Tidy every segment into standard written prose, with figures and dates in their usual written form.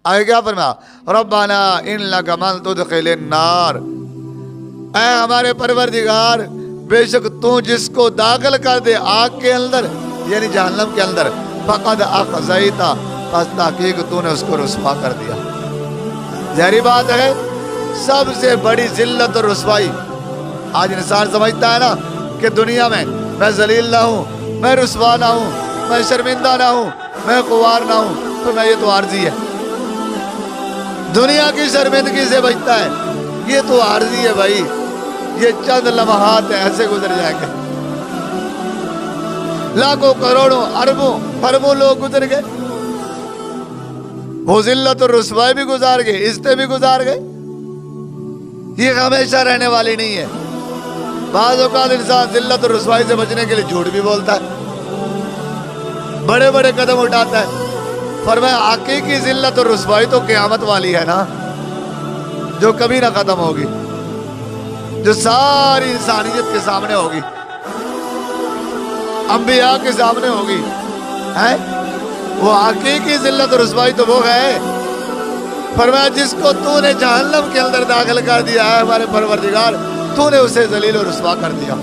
آگے کیا فرمایا؟ ربنا انک من تدخل النار، اے ہمارے پروردگار بے شک تو جس کو داخل کر دے آگ کے اندر یعنی جہنم کے اندر، فقد اخزیتا، پس تحقیق تو نے اس کو رسوا کر دیا۔ ظاہری بات ہے سب سے بڑی ذلت اور رسوائی آج انسان سمجھتا ہے نا کہ دنیا میں ذلیل نہ ہوں، میں رسوا نہ ہوں، میں شرمندہ نہ ہوں، میں خوار نہ ہوں، تو میں یہ تو عارضی ہے۔ دنیا کی شرمندگی سے بچتا ہے، یہ تو عارضی ہے بھائی، یہ چند لمحات ہیں، ایسے گزر جائیں گے۔ لاکھوں کروڑوں اربوں خربوں لوگ گزر گئے، وہ ذلت اور رسوائی بھی گزار گئے، عزتیں بھی گزار گئے۔ یہ ہمیشہ رہنے والی نہیں ہے۔ بعض اوقات انسان ذلت اور رسوائی سے بچنے کے لیے جھوٹ بھی بولتا ہے، بڑے بڑے قدم اٹھاتا ہے۔ فرمایا حقیقی ذلت اور رسوائی تو قیامت والی ہے نا، جو کبھی نہ ختم ہوگی، جو ساری انسانیت کے سامنے ہوگی، انبیاء کے سامنے ہوگی، ہے وہ حقیقی ذلت اور رسوائی تو وہ ہے۔ فرمایا جس کو تو نے جہنم کے اندر داخل کر دیا ہے ہمارے پروردگار، تو نے اسے ذلیل اور رسوا کر دیا۔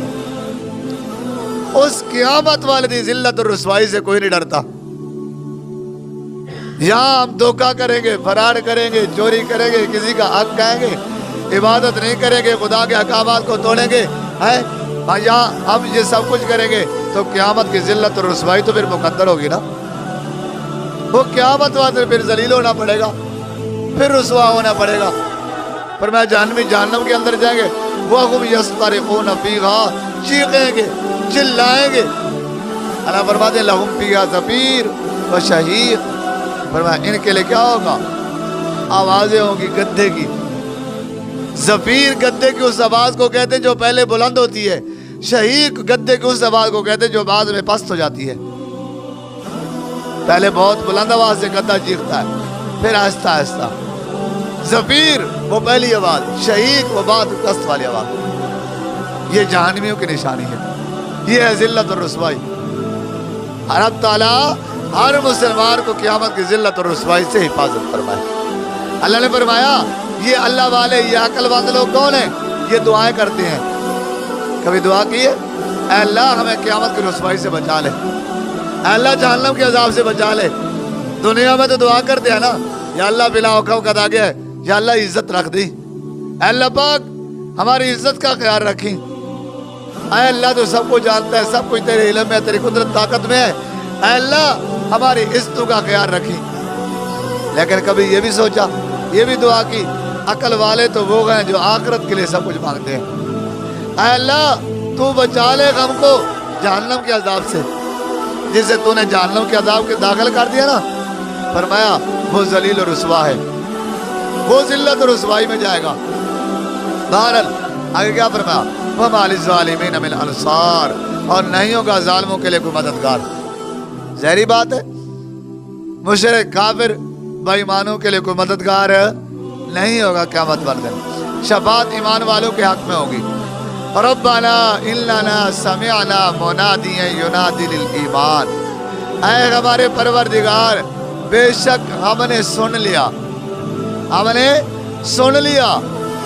اس قیامت والی ذلت اور رسوائی سے کوئی نہیں ڈرتا۔ یہاں ہم دھوکہ کریں گے، فرار کریں گے، چوری کریں گے، کسی کا حق کھائیں گے، عبادت نہیں کریں گے، خدا کے احکامات کو توڑیں گے، یہاں ہم یہ سب کچھ کریں گے تو قیامت کی ذلت اور رسوائی تو پھر مقدر ہوگی نا۔ وہ قیامت والے پھر ذلیل ہونا پڑے گا، پھر رسوا ہونا پڑے گا۔ فرمایا جہنمی جہنم کے اندر جائیں گے، وَهُمْ يَصْطَرِخُونَ فِيهَا، چیخیں گے، چلائیں گے۔ اللہ فرماتے ہیں لَهُمْ فِيهَا زَفِيرٌ وَشَهِيقٌ، فرمایا ان کے لیے کیا ہوگا؟ آوازیں ہوں گی گدے کی۔ زفیر گدے کی اس آواز کو کہتے ہیں جو پہلے بلند ہوتی ہے، شہیق گدے کی اس آواز کو کہتے ہیں جو بعد میں پست ہو جاتی ہے۔ پہلے بہت بلند آواز سے گدا چیختا ہے، پھر آہستہ آہستہ۔ زفیر وہ پہلی آواز، شہیق وہ بعد پست والی آواز۔ یہ جہنمیوں کی نشانی ہے، یہ ہے ذلت اور رسوائی۔ رب تعالیٰ ہر مسلمان کو قیامت کی ذلت اور رسوائی سے حفاظت فرمائے۔ اللہ نے فرمایا یہ اللہ والے، یہ عقل مند لوگ کون ہیں؟ یہ دعائیں کرتے ہیں۔ کبھی دعا کی ہے اے اللہ ہمیں قیامت کی رسوائی سے بچا لے، اے اللہ جہنم کے عذاب سے بچا لے۔ دنیا میں تو دعا کرتے ہیں نا، یا اللہ بلا اوقات آ گیا ہے، یا اللہ عزت رکھ دی، اے اللہ پاک ہماری عزت کا خیال رکھیں، اے اللہ تو سب کو جانتا ہے، سب کچھ تیرے علم میں، تیری قدرت طاقت میں ہے، اے اللہ ہماری عزتوں کا خیال رکھیں۔ لیکن کبھی یہ بھی سوچا، یہ بھی دعا کی، عقل والے تو وہ ہیں جو آخرت کے لیے سب کچھ مانگتے ہیں۔ اے اللہ تو بچا لے ہم کو جہنم کے عذاب سے، جسے تو نے جہنم کے عذاب کے داخل کر دیا نا، فرمایا وہ ذلیل اور رسوا ہے، وہ ذلت اور رسوائی میں جائے گا۔ بہرحال آگے کیا فرمایا؟ وَمَا لِلظَّالِمِينَ مِنْ أَنصَارٍ، اور نہیں ہوگا ظالموں کے لیے کوئی مددگار۔ ظاہری بات ہے مشرک کافر بے ایمانوں کے لیے کوئی مددگار نہیں ہوگا قیامت والے دن۔ شفاعت ایمان والوں کے حق میں ہوگی۔ ربنا اننا سمعنا منادیا ینادی للایمان، اے ہمارے پروردگار بے شک ہم نے سن لیا، ہم نے سن لیا،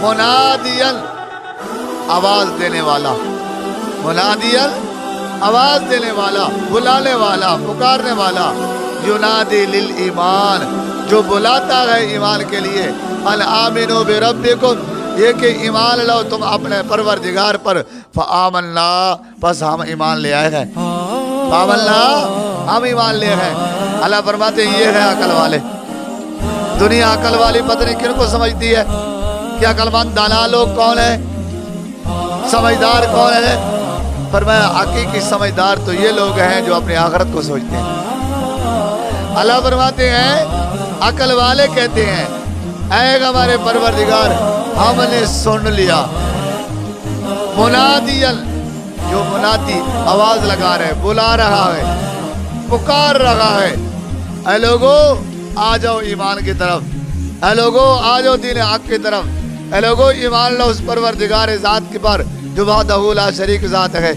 منادین آواز دینے والا، منادین آواز دینے والا، بلانے والا، پکارنے والا، ینادی للایمان جو بلاتا ہے ایمان کے لیے، ان آمنوا بربکم یہ کہ ایمان لاؤ تم اپنے پروردگار پر، فآمنا بس ہم ایمان لے آئے ہیں، فآمنا ہم ایمان لے ہیں۔ اللہ فرماتے ہیں یہ ہے عقل والے۔ دنیا عقل والی پتہ نہیں کن کو سمجھتی ہے کہ عقل مند دانا لوگ کون ہیں، سمجھدار کون ہیں؟ فرمایا حقیقی سمجھدار تو یہ لوگ ہیں جو اپنی آخرت کو سوچتے ہیں۔ اللہ فرماتے ہیں عقل والے کہتے ہیں اے ہمارے پروردگار ہم نے سن لیا، منادین جو منادی آواز لگا رہے، بلا رہا ہے، پکار رہا ہے، اے لوگو آ جاؤ ایمان کی طرف، اے لوگو آ جاؤ دین حق کی طرف، اے لوگو ایمان لو اس پروردگار ذات کے پر جو وحدہ لا شریک ذات ہے۔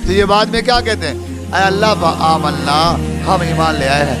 تو یہ بعد میں کیا کہتے ہیں؟ اے اللہ فآمنا ہم ایمان لے آئے ہیں،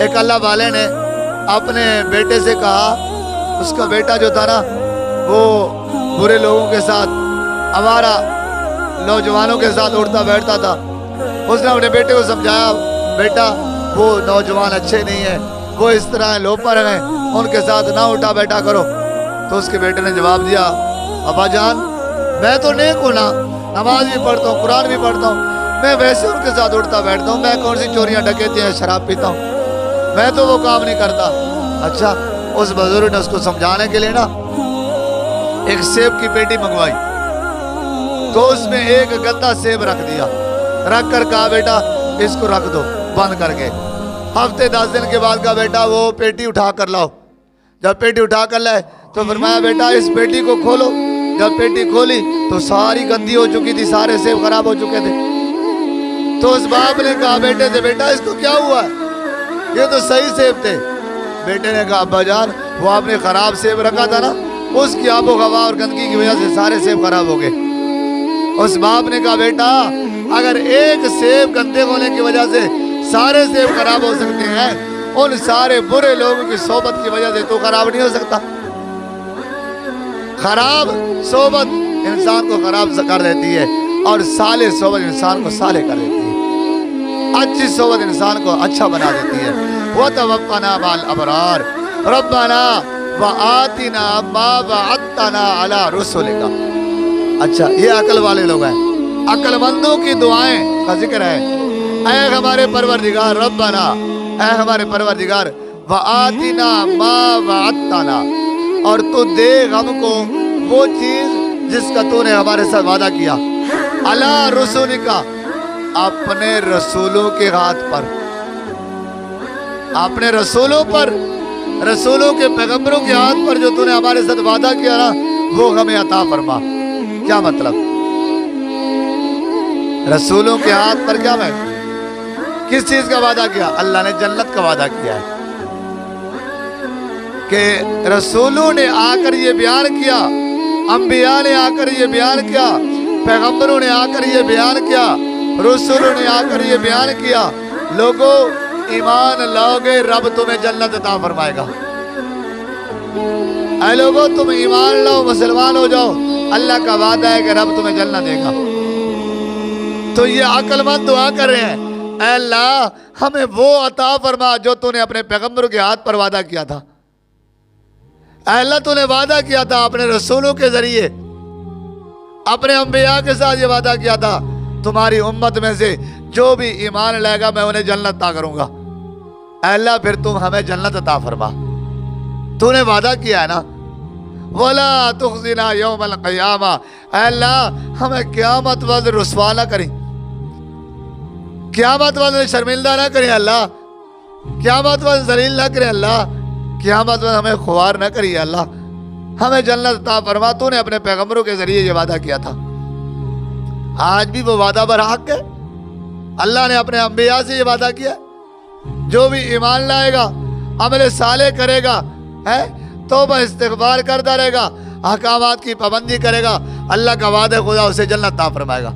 ایک اللہ والے نے اپنے بیٹے سے کہا، اس کا بیٹا جو تھا نا وہ برے لوگوں کے ساتھ، ہمارا نوجوانوں کے ساتھ اٹھتا بیٹھتا تھا. اس نے اپنے بیٹے کو سمجھایا، بیٹا وہ نوجوان اچھے نہیں ہیں، وہ اس طرح ہیں، لوپر ہیں، ان کے ساتھ نہ اٹھا بیٹھا کرو. تو اس کے بیٹے نے جواب دیا، ابا جان میں تو نیک ہوں نا، نماز بھی پڑھتا ہوں، قرآن بھی پڑھتا ہوں، میں ویسے ان کے ساتھ اٹھتا بیٹھتا ہوں، میں کون سی چوریاں ڈکیتیاں شراب پیتا ہوں، میں تو وہ کام نہیں کرتا. اچھا، اس بزرگ نے اس کو سمجھانے کے لیے نا ایک سیب کی پیٹی منگوائی، تو اس میں ایک گدا سیب رکھ دیا، رکھ کر کہا بیٹا اس کو رکھ دو بند کر کے. ہفتے 10 دن کے بعد کہا بیٹا وہ پیٹی اٹھا کر لاؤ. جب پیٹی اٹھا کر لائے تو فرمایا بیٹا اس پیٹی کو کھولو. جب پیٹی کھولی تو ساری گندی ہو چکی تھی، سارے سیب خراب ہو چکے تھے. تو اس باپ نے کہا بیٹے سے، بیٹا اس کو کیا ہوا ہے؟ یہ تو صحیح سیب تھے. بیٹے نے کہا ابا جان وہ آپ نے خراب سیب رکھا تھا نا، اس کی آب و ہوا اور گندگی کی وجہ سے سارے سیب خراب ہو گئے. اس باپ نے کہا بیٹا اگر ایک سیب گندے ہونے کی وجہ سے سارے سیب خراب ہو سکتے ہیں، ان سارے برے لوگوں کی صحبت کی وجہ سے تو خراب نہیں ہو سکتا. خراب صحبت انسان کو خراب کر دیتی ہے اور صالح صحبت انسان کو صالح کر دیتی ہے. اچھی صحبت انسان کو اچھا بنا دیتی ہے. وَتَوَفَّنَا مَعَ الْأَبْرَارِ رَبَّنَا وَآتِنَا مَا وَعَدتَّنَا عَلَىٰ رُسُلِكَ. اچھا، یہ عقل والے لوگ ہیں، عقل مندوں کی دعائیں کا ذکر ہے. اے ہمارے پروردگار، ربنا اے ہمارے پروردگار، وآتِنَا مَا وَعَدتَّنَا، اور تو دے ہم کو وہ چیز جس کا تو نے ہمارے ساتھ وعدہ کیا، عَلَىٰ رُسُلِكَ، اپنے رسولوں کے ہاتھ پر، اپنے رسولوں پر، رسولوں کے پیغمبروں کے ہاتھ پر جو تو نے ہمارے ساتھ وعدہ کیا نا وہ ہمیں عطا فرما. کیا مطلب؟ رسولوں کے ہاتھ پر کیا میں کس چیز کا وعدہ کیا؟ اللہ نے جنت کا وعدہ کیا ہے کہ رسولوں نے آ کر یہ بیان کیا، انبیاء نے آ کر یہ بیان کیا، پیغمبروں نے آ کر یہ بیان کیا، رسولوں نے آ کر یہ بیان کیا، لوگوں ایمان لاؤ گے رب تمہیں جنت عطا فرمائے گا. اے لوگوں تم ایمان لاؤ، مسلمان ہو جاؤ، اللہ کا وعدہ ہے کہ رب تمہیں جنت دے گا. تو یہ عقل مند دعا کر رہے ہیں، اے اللہ ہمیں وہ عطا فرما جو تو نے اپنے پیغمبر کے ہاتھ پر وعدہ کیا تھا. اے اللہ تو نے وعدہ کیا تھا اپنے رسولوں کے ذریعے، اپنے انبیاء کے ساتھ یہ وعدہ کیا تھا، تمہاری امت میں سے جو بھی ایمان لائے گا میں انہیں جنت عطا کروں گا. اے اللہ پھر تم ہمیں جنت عطا فرما. تو نے وعدہ کیا ہے نا، وَلَا تُخْزِنَا يَوْمَ الْقِيَامَةِ، اے اللہ ہمیں قیامت وقت رسوا نہ کریں، قیامت وقت شرمندہ نہ کریں، اللہ قیامت وقت ذلیل نہ کریں، اللہ قیامت وقت ہمیں خوار نہ کریے، اللہ ہمیں جنت عطا فرما. تو نے اپنے پیغمبروں کے ذریعے یہ وعدہ کیا تھا، آج بھی وہ وعدہ برحق ہے. اللہ نے اپنے انبیاء سے یہ وعدہ کیا، جو بھی ایمان لائے گا، عمل صالح کرے گا، توبہ استغفار کرتا رہے گا، احکامات کی پابندی کرے گا، اللہ کا وعدہ خدا اسے جنت عطا فرمائے گا.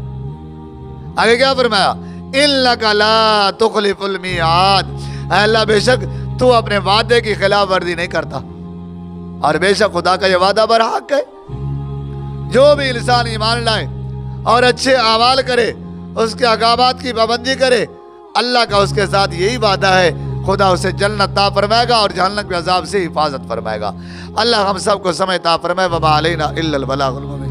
آگے کیا فرمایا؟ إِنَّكَ لَا تُخْلِفُ الْمِيعَادِ، اے اللہ بے شک تو اپنے وعدے کی خلاف ورزی نہیں کرتا، اور بے شک خدا کا یہ وعدہ برحق ہے. جو بھی انسان ایمان لائے اور اچھے اعمال کرے، اس کے احکامات کی پابندی کرے، اللہ کا اس کے ساتھ یہی وعدہ ہے، خدا اسے جنت عطا فرمائے گا اور جہنم کے عذاب سے حفاظت فرمائے گا. اللہ ہم سب کو سمجھ عطا فرمائے. وما علینا الا البلاغ المبین.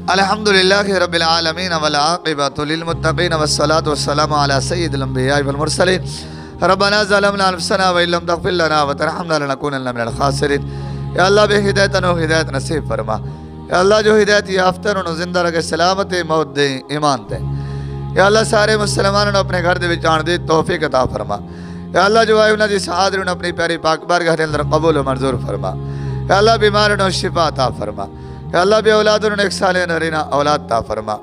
الحمدللہ رب العالمین والعاقبۃ للمتقین والصلاۃ والسلام علی سید الانبیاء والمرسلین. ربنا ظلمنا انفسنا وان لم تغفر لنا وترحمنا لنکونن من الخاسرین. یا اللہ بے ہدایت و ہدایت نصیب فرما. یا اللہ جو ہدایت یافتہ انہوں زندہ رکھے، سلامت موت دیں، ایمان دیں. یا اللہ سارے مسلمانوں نے اپنے گھر دے وچ آن دی توفیق عطا فرما. یا اللہ جو آئے انہاں دی حاضرین اپنی پیاری پاک بارگاہ دے اندر قبول و منظور فرما. یا اللہ بیماروں کو شفا عطا فرما. یا اللہ بے اولادوں نے ایک صالح نرینہ اولاد عطا فرما.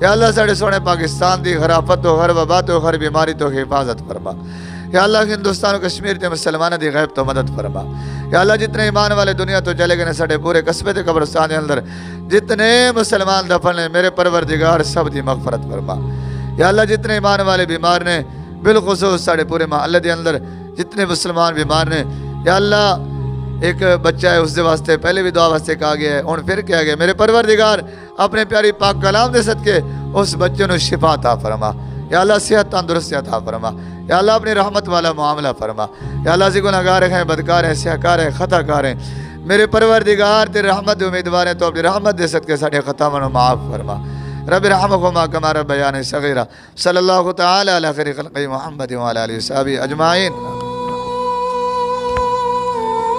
یا اللہ ساڑھے سونے پاکستان دی غرافت و ہر وبا تو ہر بیماری تو حفاظت فرما. یا اللہ ہندوستان و کشمیر تے مسلمانوں دی غیب تو مدد فرما. یا اللہ جتنے ایمان والے دنیا تو چلے گئے ساڑھے پورے قصبے تے قبرستان دے اندر جتنے مسلمان دفن نے، میرے پروردگار سب دی مغفرت فرما. یا اللہ جتنے ایمان والے بیمار نے بالخصوص ساڑے پورے محلے دے اندر جتنے مسلمان بیمار نے یا اللہ ایک بچہ ہے اس دے واسطے پہلے بھی دعا واسطے کہا گیا ہے اور پھر کہا گیا میرے پروردگار اپنے پیاری پاک کلام دے صدقے اس بچے نو شفا عطا فرما یا اللہ صحت تندرستی عطا فرما یا اللہ اپنی رحمت والا معاملہ فرما یا اللہ سے گناہگار ہیں بدکار ہیں سیاہکار ہیں خطا کار ہیں میرے پروردگار تیرے رحمت دے امیدوار ہیں تو اپنی رحمت دے صدقے ساڑھے خطاواں نو معاف فرما رب رحمکما کما ربیانی صغیرہ صلی اللہ تعالی علی خیر خلق محمد وعلی آلہ وصحبہ اجمعین